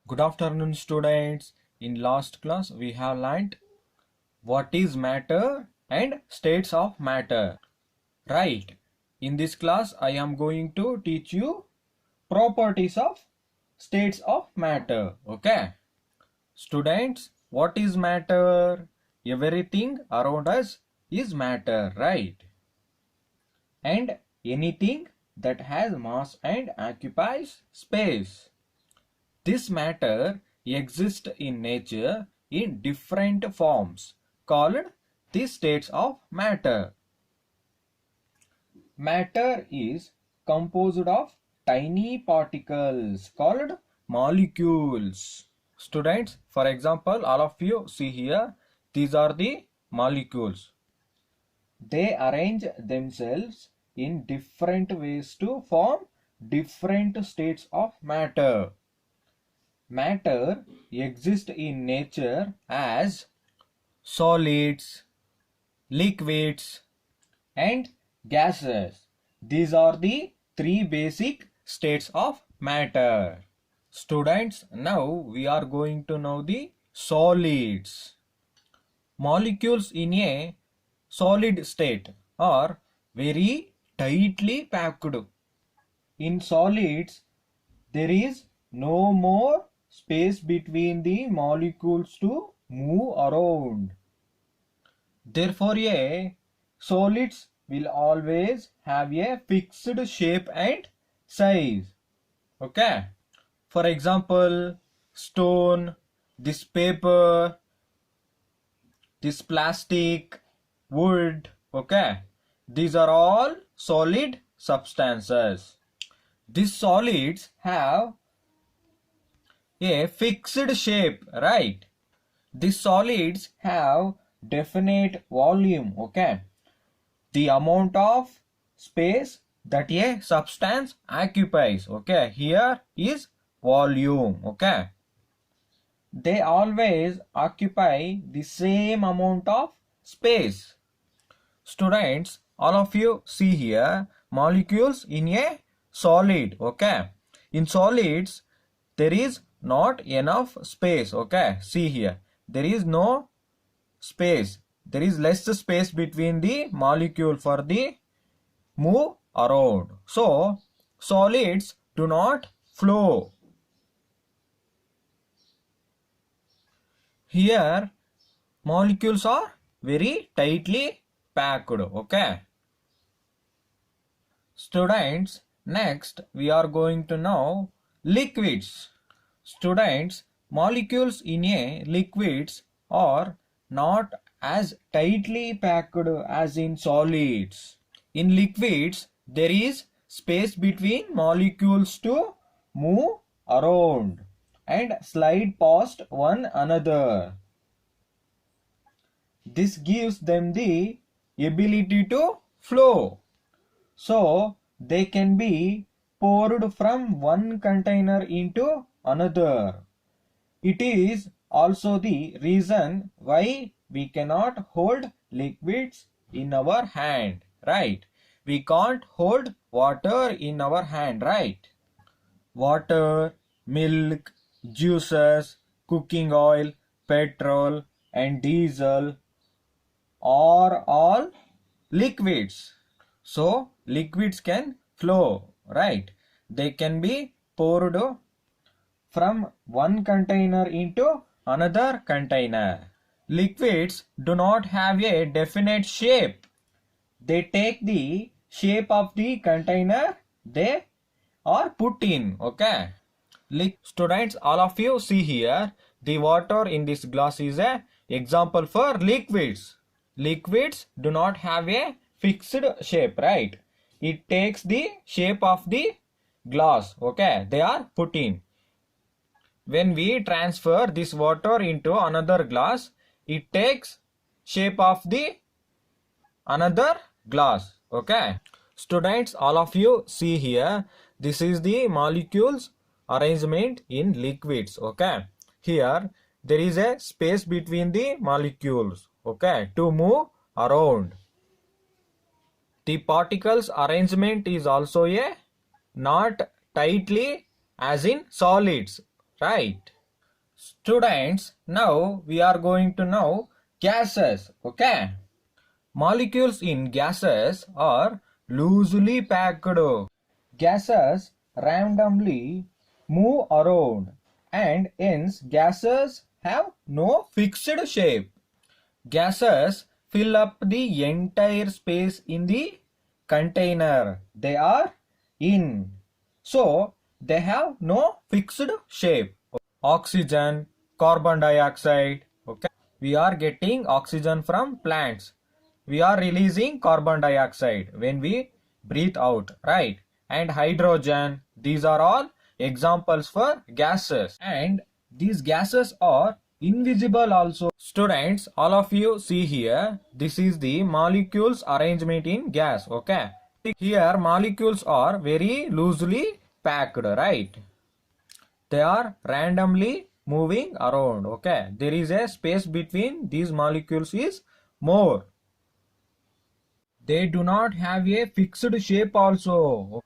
Good afternoon, students. In last class, we have learnt what is matter and states of matter. Right. In this class, I am going to teach you properties of states of matter. Okay. Students, what is matter? Everything around us is matter, right? And anything that has mass and occupies space. This matter exists in nature in different forms called the states of matter. Matter is composed of tiny particles called molecules. Students, for example, all of you see here, these are the molecules. They arrange themselves in different ways to form different states of matter. Matter exists in nature as solids, liquids, and gases. These are the three basic states of matter. Students, now we are going to know the solids. Molecules in a solid state are very tightly packed. In solids, there is no more space between the molecules to move around. Therefore, solids will always have a fixed shape and size. Okay. For example, stone, this paper, this plastic, wood. Okay. These are all solid substances. These solids have a fixed shape, right? These solids have definite volume, okay? The amount of space that a substance occupies, okay? Here is volume, okay? They always occupy the same amount of space. Students, all of you see here molecules in a solid, okay? In solids, there is not enough space, okay? See here, there is no space. There is less space between the molecule for the move around. So, solids do not flow. Here, molecules are very tightly packed, okay? Students, next we are going to know liquids. Students, molecules in a liquids are not as tightly packed as in solids. In liquids, there is space between molecules to move around and slide past one another. This gives them the ability to flow. So, they can be poured from one container into another. It is also the reason why we cannot hold liquids in our hand, right? We can't hold water in our hand, right? Water, milk, juices, cooking oil, petrol, and diesel are all liquids. So, liquids can flow, right? They can be poured from one container into another container. Liquids do not have a definite shape. They take the shape of the container they are put in, okay? Students, all of you see here, the water in this glass is a example for liquids. Liquids do not have a fixed shape, right? It takes the shape of the glass, okay? They are put in. When we transfer this water into another glass, it takes shape of the another glass, okay? Students, all of you see here, this is the molecules arrangement in liquids, okay? Here there is a space between the molecules, okay, to move around. The particles arrangement is also a not tightly as in solids, right? Students, now we are going to know gases. Okay. Molecules in gases are loosely packed. Gases randomly move around, and hence gases have no fixed shape. Gases fill up the entire space in the container they are in. So they have no fixed shape. Oxygen, carbon dioxide. Okay. We are getting oxygen from plants. We are releasing carbon dioxide when we breathe out, right? And hydrogen. These are all examples for gases. And these gases are invisible also. Students, all of you see here, this is the molecules arrangement in gas. Okay. Here molecules are very loosely packed, right? They are randomly moving around. Okay, there is a space between these molecules is more. They do not have a fixed shape also.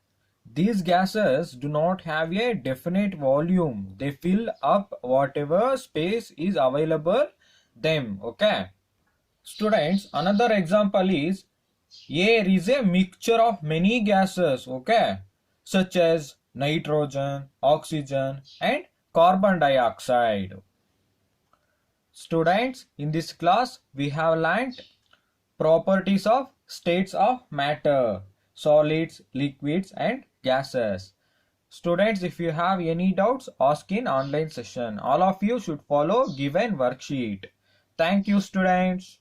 These gases do not have a definite volume. They fill up whatever space is available them. Okay, students, another example is air is a mixture of many gases, okay, such as nitrogen, oxygen, and carbon dioxide. Students, in this class, we have learnt properties of states of matter, solids, liquids, and gases. Students, if you have any doubts, ask in online session. All of you should follow given worksheet. Thank you, students.